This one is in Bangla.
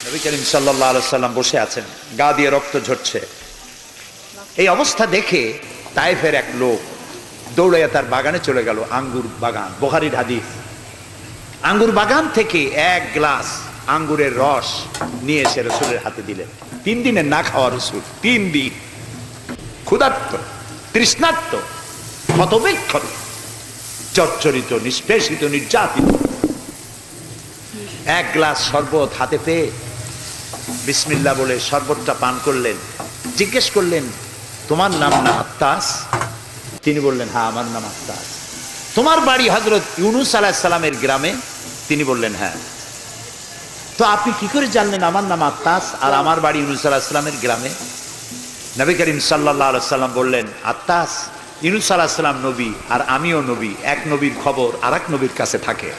নবী করিম সাল্লাল্লাহু আলাইহি সাল্লাম বসে আছেন, গা দিয়ে রক্ত ঝরছে। এই অবস্থা দেখে তায়েফের এক লোক দৌড়াইয়া তার বাগানে চলে গেল। আঙ্গুর বাগান, বুখারীর হাদিস। আঙ্গুর বাগান থেকে এক গ্লাস আঙ্গুরের রস নিয়ে এসে রসুলের হাতে দিলেন। 3 দিনের না খাওয়া রসুল, 3 দিন ক্ষুধার্ত, তৃষ্ণার্ত, ক্ষতবিক্ষত, জর্জরিত, নিষ্পেষিত, নির্যাতিত। এক গ্লাস শরবত হাতে পেয়ে বিসমিল্লাহ বলে শরবতটা পান করলেন। জিজ্ঞেস করলেন, তোমার নাম না আত্তাস? তিনি বললেন, হ্যাঁ আমার নাম আত্তাস। তোমার বাড়ি হযরত ইউনূস আলাইহিস সালামের গ্রামে? তিনি বললেন, হ্যাঁ। তো আপনি কি করে জানলেন আমার নাম আত্তাস আর আমার বাড়ি ইউনূস আলাইহিস সালামের গ্রামে? নবী করিম সাল্লাল্লাহু আলাইহি সাল্লাম বললেন, আত্তাস, ইউনূস আলাইহিস সালাম নবী আর আমিও নবী, এক নবীর খবর আরেক নবীর কাছে থাকে।